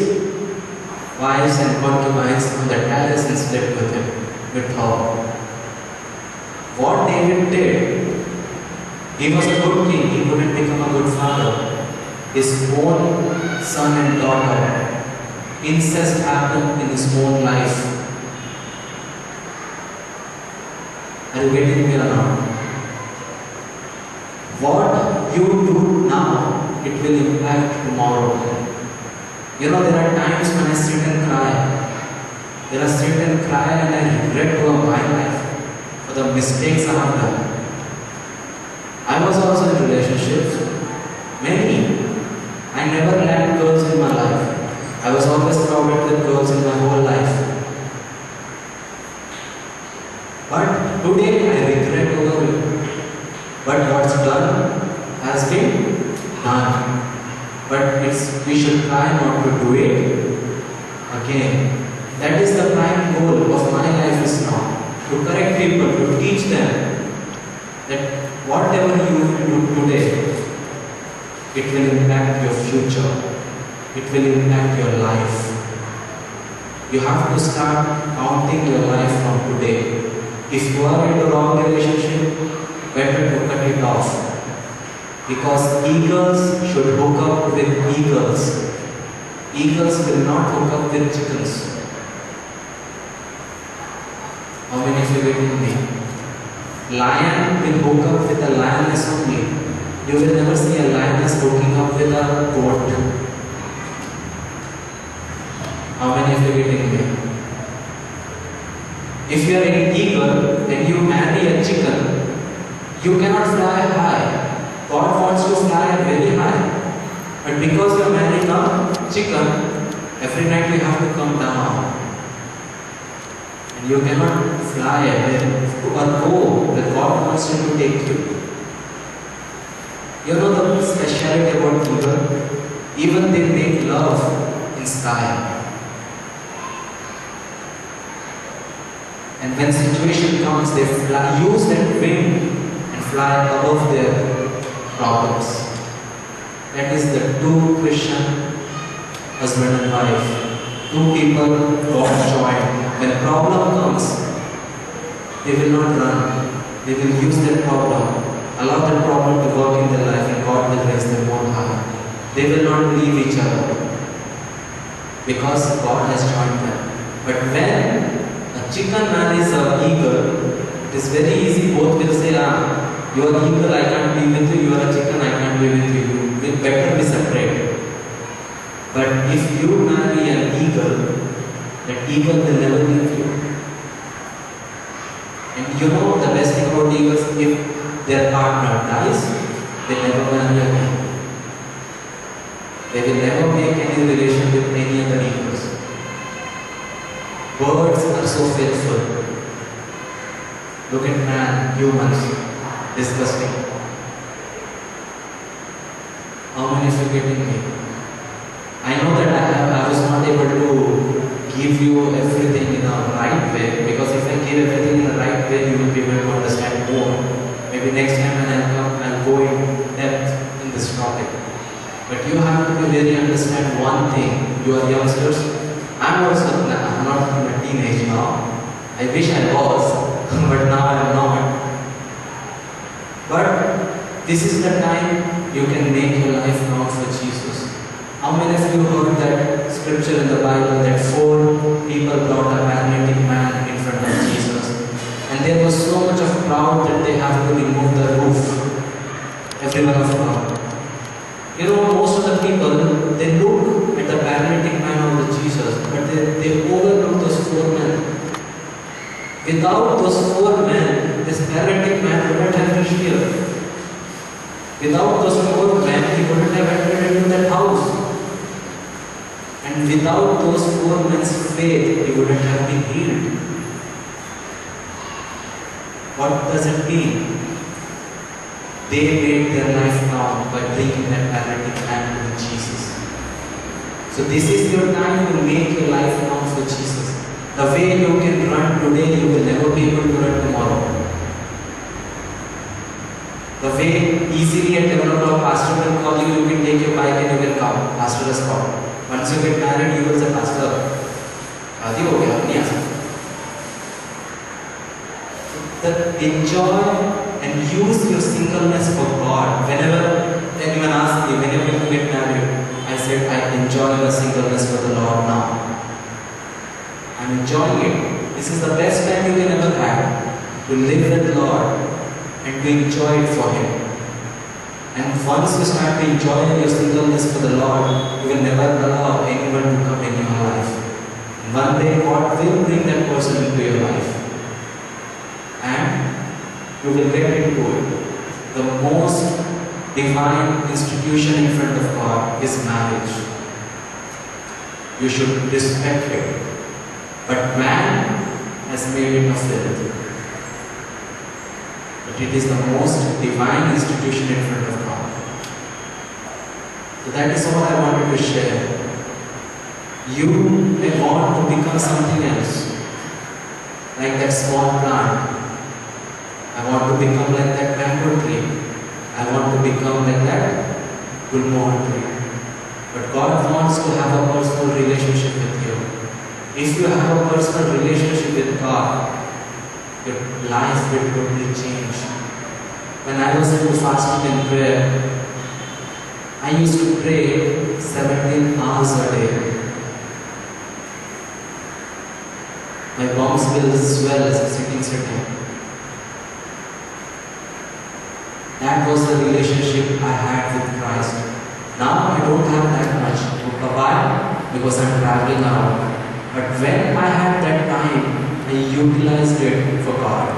Speaker 1: wives and concubines on the terrace and slept with her. What David did, he was a good king, he couldn't become a good father. His own son and daughter, incest happened in his own life. Are you getting me or not? What you do now it will impact tomorrow. There are times when I sit and cry. I sit and cry and I regret over my life for the mistakes I have done. I was also in relationships, many. I never lacked girls in my life. I was always crowded with girls in my whole life. But today I regret over it. But what's done has been done. But we should try not to do it again. That is the prime goal of my life is now. To correct people, to teach them that whatever you do today, it will impact your future. It will impact your life. You have to start counting your life from today. If you are in the wrong relationship, better to cut it off. Because eagles should hook up with eagles. Eagles will not hook up with chickens. How many of you are getting me? Lion will hook up with a lioness only. You will never see a lioness hooking up with a goat. How many of you are getting me? If you are an eagle and you marry a chicken, you cannot fly high. God wants to fly very high. But because you are marrying a chicken, every night you have to come down. And you cannot fly or go where God wants you to take you. You know the speciality about eagle? Even they make love in sky. And when situation comes, they use that wing and fly above their problems. That is the true Christian husband and wife. Two people God joined. When problem comes, they will not run. They will use that problem. Allow that problem to work in their life and God will raise them more high. They will not leave each other because God has joined them. But when a chicken marries an eagle, it is very easy. Both will say, you are eagle, I can't be with you. You are a chicken, I can't be with you. You will better be separate. But if you marry an eagle, that eagle will never leave you. And you know the best thing about eagles, if their partner dies, they never marry again. They will never make any relation with any other eagles. Birds are so faithful. Look at man, humans, disgusting. How many of you getting me? I know that I was not able to give you everything in a right way, because if I give everything in the right way, you will be able to understand more. Maybe next time when I come, I'll go in depth in this topic. But you have to be very understand one thing. You are youngsters. I'm not in a teenage now. I wish I was, but now I am not. But this is the time you can make your life count for Jesus. How many of you heard that scripture in the Bible that 4 people brought a paralytic man in front of Jesus? And there was so much of crowd that they have to remove the roof. Everyone of them. You know, most of the people, they look at the paralytic man of the Jesus, but they overlook those 4 men. Without those 4 men, this paralytic man would not have reached here. Without those 4 men, he wouldn't have entered into that house. And without those 4 men's faith, he wouldn't have been healed. What does it mean? They made their life count by bringing that paralytic man to Jesus. So this is your time to make your life count for Jesus. The way you can run today, you will never be able to run tomorrow. The way easily at 11 o'clock, pastor will call you, you can take your bike and you will come. Pastor has called. Once you get married, you will say, Pastor, शादी हो गया, नहीं आ सकता. That enjoy and use your singleness for God. Whenever anyone asks me, whenever you get married, I said, I enjoy my singleness for the Lord now. I'm enjoying it. This is the best time you can ever have to live with the Lord and to enjoy it for Him. And once you start to enjoy your singleness for the Lord, you will never allow anyone to come in your life. And one day God will bring that person into your life. And you will get into it. The most divine institution in front of God is marriage. You should respect it. But man has made it a filth. But it is the most divine institution in front of God. So that is all I wanted to share. You may want to become something else, like that small plant. I want to become like that mango tree. I want to become like that gulmohar tree. But God wants to have a personal relationship with you. If you have a personal relationship with God, your life will totally change. When I was into fasting and prayer, I used to pray 17 hours a day. My bones will swell as sitting. That was the relationship I had with Christ. Now I don't have that much. Why? Because I'm traveling around. But when I had that time, I utilized it for God.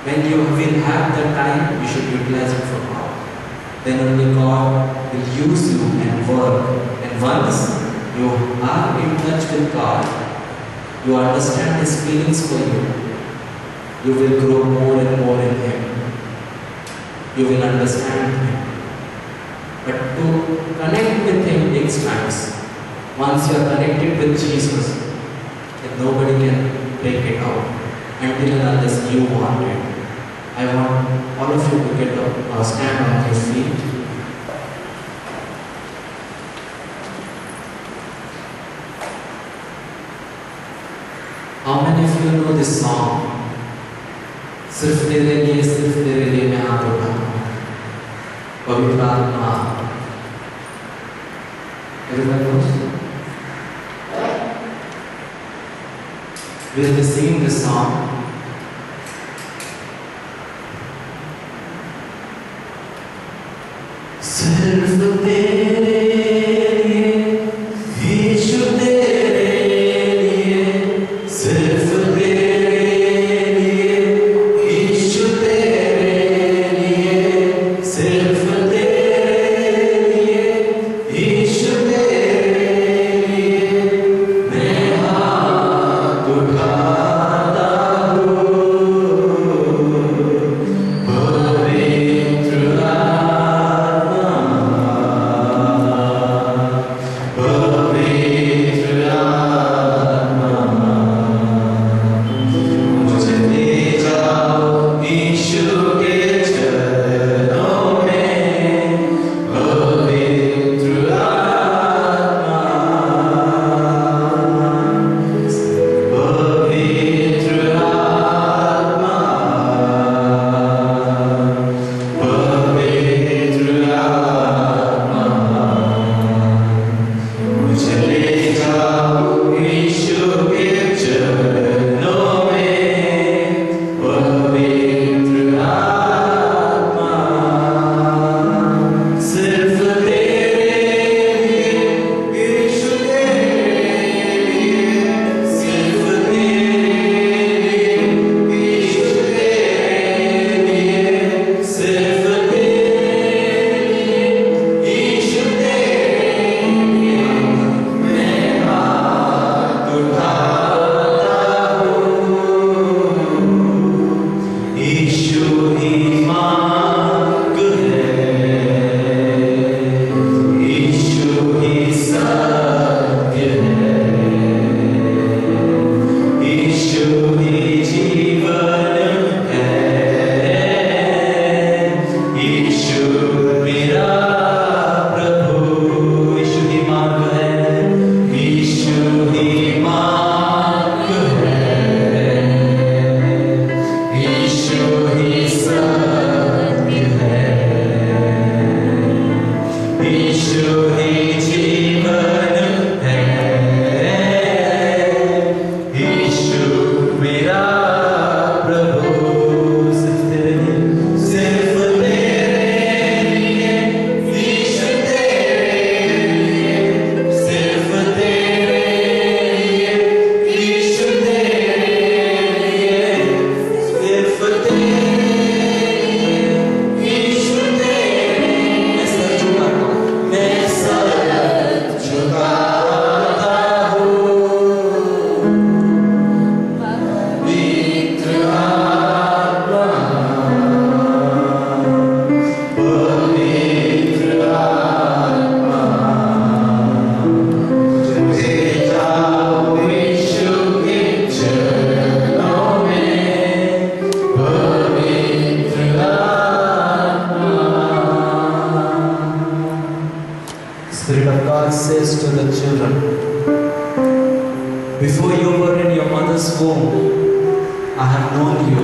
Speaker 1: When you will have that time, you should utilize it for God. Then only God will use you and work. And once you are in touch with God, you understand His feelings for you, you will grow more and more in Him. You will understand Him. But to connect with Him takes time. Once you are connected with Jesus, then nobody can break it out until and unless you want it. I want all of you to get up, stand on your feet. How many of you know this song? सिर्फ तेरे लिए मैं हाथ उठाता हूँ, पवित्र आत्मा. Everyone knows? We'll be singing this song. सिर्फ तेरे लिए, यीशु तेरे लिए, सिर्फ तेरे लिए, यीशु तेरे लिए, सिर्फ तेरे लिए, यीशु तेरे लिए, मैं हाथ उठाता हूँ. God says to the children, before you were in your mother's womb, I have known you.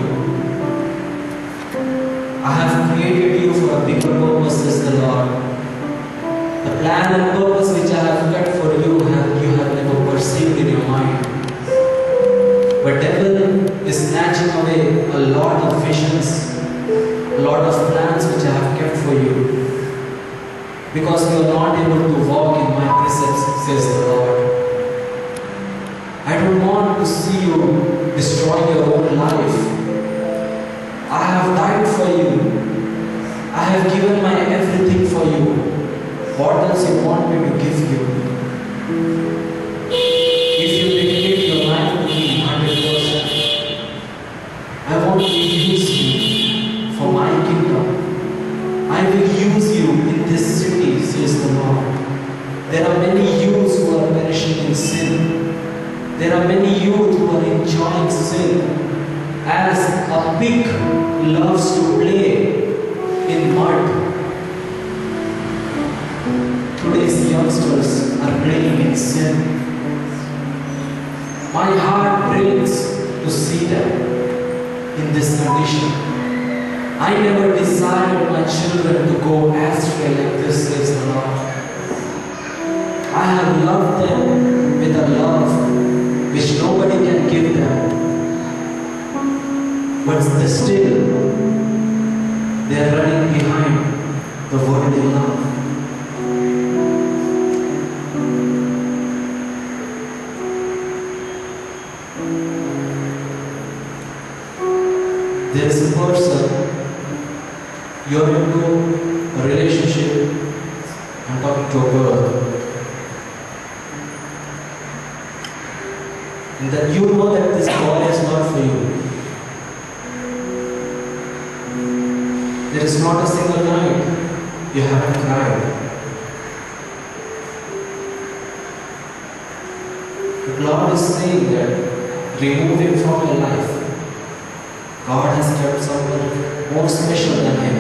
Speaker 1: I have created you for a bigger purpose, says the Lord. The plan and purpose which I have kept for you, you have never perceived in your mind. But devil is snatching away a lot of visions, a lot of plans which I have kept for you. Because you are not able to walk in my precepts, says the Lord. I don't want to see you destroy your own life. I have died for you. I have given my everything for you. What else you want me to give you? If you dedicate your life to me 100%, I want to use you for my kingdom. I will use you in this city, says the Lord. There are many youths who are perishing in sin. There are many youth who are enjoying sin as a pig loves to play in mud. Today's youngsters are playing in sin. My heart breaks to see them in this condition. I never desired my children to go astray like this, says the Lord. I have loved them with a love which nobody can give them. But still, they are running behind the worldly love. There is a person, you are into a relationship, I'm talking to a girl, and that you know that this boy is not for you. There is not a single night you haven't cried. But Lord is saying that remove him from your life. God has kept someone more special than him,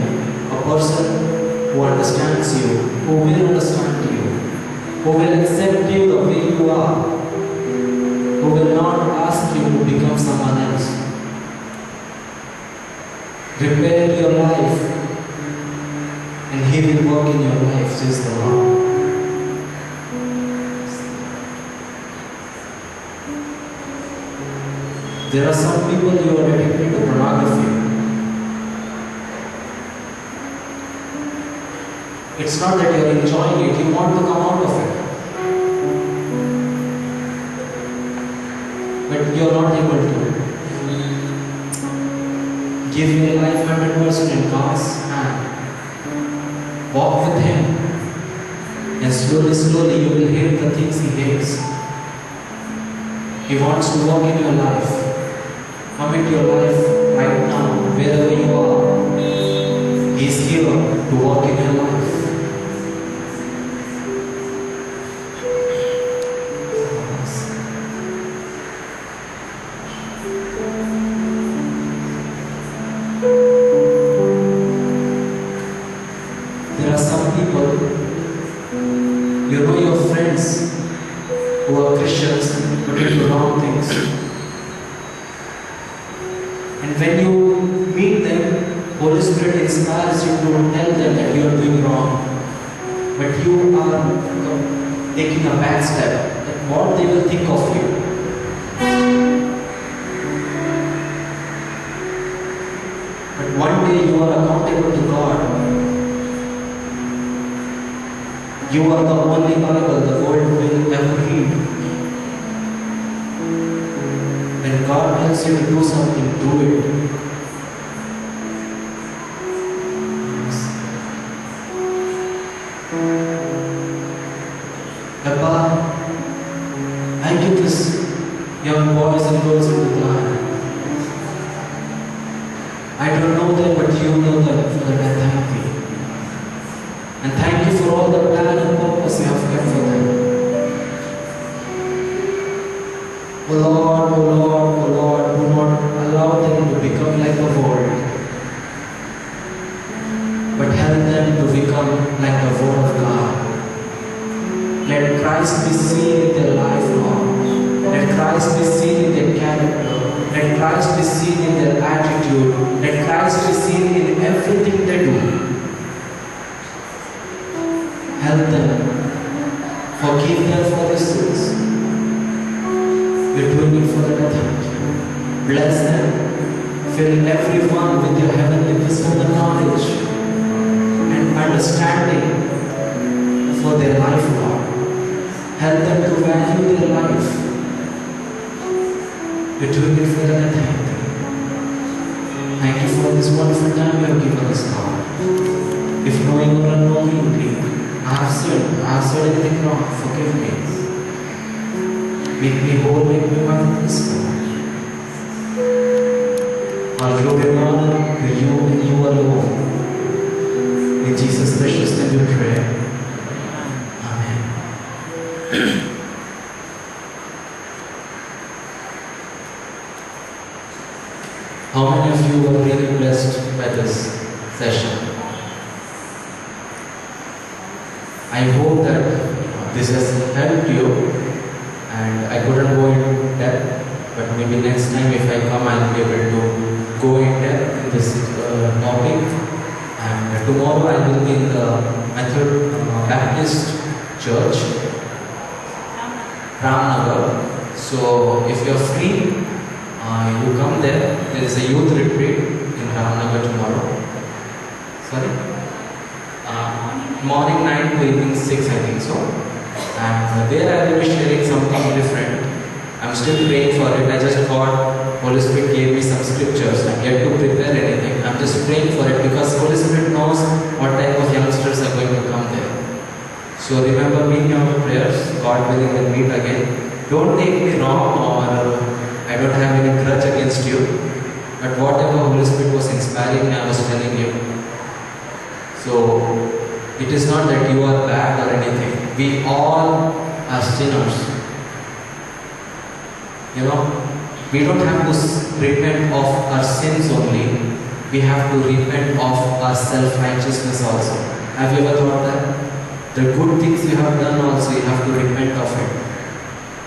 Speaker 1: a person who understands you, who will understand you, who will accept you the way you are, who will not ask you to become someone else. Prepare your life and he will work in your life, says the Lord. There are some people who are addicted to pornography. It's not that you are enjoying it, you want to come out of it. But you are not able to. Give your life 100% in God's hand. Walk with Him. And slowly you will hate the things He hates. He wants to walk in your life. Commit your life right now, wherever you are. He is here to walk in your life. There are some people, you know your friends who are Christians but into wrong things. And when you meet them, Holy Spirit inspires you to tell them that you are doing wrong. But you are taking a back step. That what they will think of you. But one day you are accountable to God. You are the only Bible the world will ever read. When God tells you to do something, do it. Papa, I give this young boys and girls into the hand. I don't know them, but you know them. For that I thank thee. And thank you for all the plan and purpose you have kept for them. Oh Lord, oh Lord, oh Lord, do not allow them to become like the world, but help them to become like the Word of God. Let Let Christ be seen in their life, Lord. Let Christ be seen in their character. Let Christ be seen in their attitude. Let Christ be seen in everything they do. Help them. Forgive them for their sins. We're doing it for the thank you. Bless them. Fill everyone with your heavenly wisdom and knowledge and understanding for their life, Lord. Help them to value their life. We're doing it for the thank you. Thank you for this wonderful time you have given us, God. If knowing or unknowingly I have said anything wrong, forgive me. Make me whole, make me one this God. All glory and honor to you and you alone. In Jesus' precious name we pray. Amen. How many of you were really blessed by this session? I hope that this has helped you, and I couldn't go in depth, but maybe next time if I come I'll be able to go in depth in this topic. And tomorrow I will be in the Methodist Baptist Church, Ramnagar. So if you're free, you come there. There is a youth retreat in Ramnagar tomorrow. Sorry? Morning 9 to evening 6, I think so. And there I will be sharing something different. I'm still praying for it. I just thought Holy Spirit gave me some scriptures. I'm yet to prepare anything. I'm just praying for it because Holy Spirit knows what type of youngsters are going to come there. So remember me in your prayers. God willing, we'll meet again. Don't take me wrong, or I don't have any grudge against you. But whatever Holy Spirit was inspiring me, I was telling you. So it is not that you are bad or anything. We all are sinners. You know, we don't have to repent of our sins only. We have to repent of our self-righteousness also. Have you ever thought that? The good things you have done also, you have to repent of it.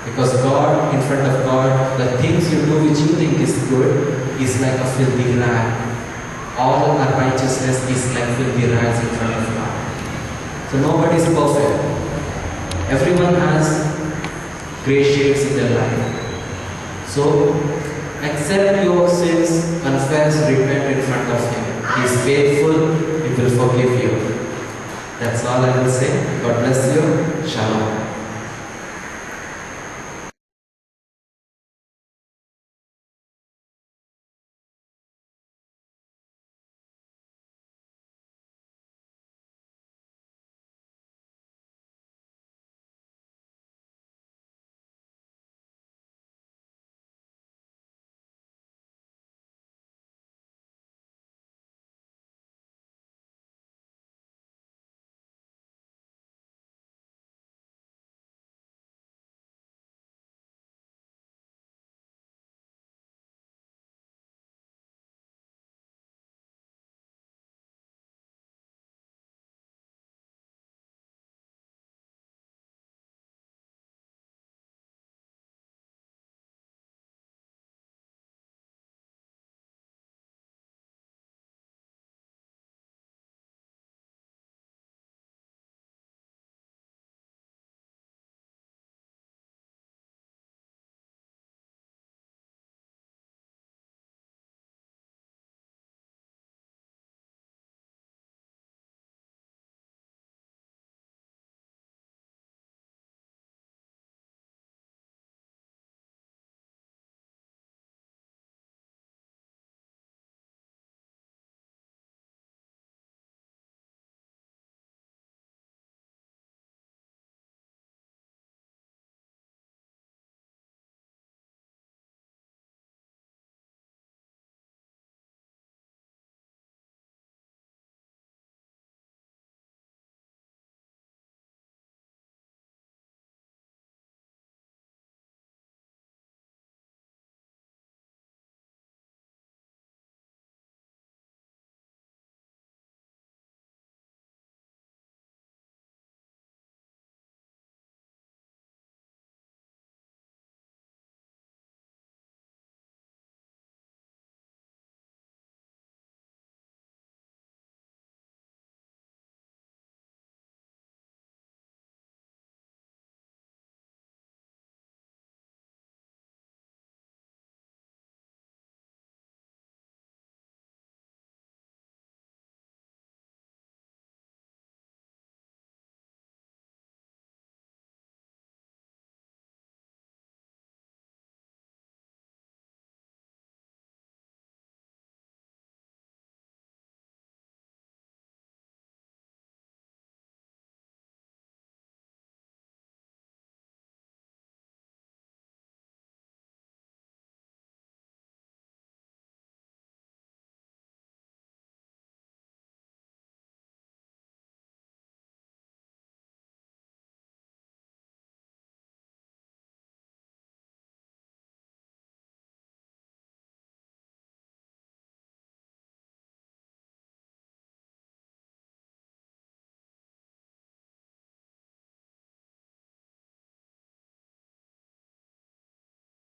Speaker 1: Because God, in front of God, the things you do which you think is good is like a filthy rag. All our righteousness is like filthy rags in front of God. So nobody is perfect. Everyone has grey shades in their life. So accept your sins, confess, repent in front of Him. He is faithful, He will forgive you. That's all I will say. God bless you. Shalom.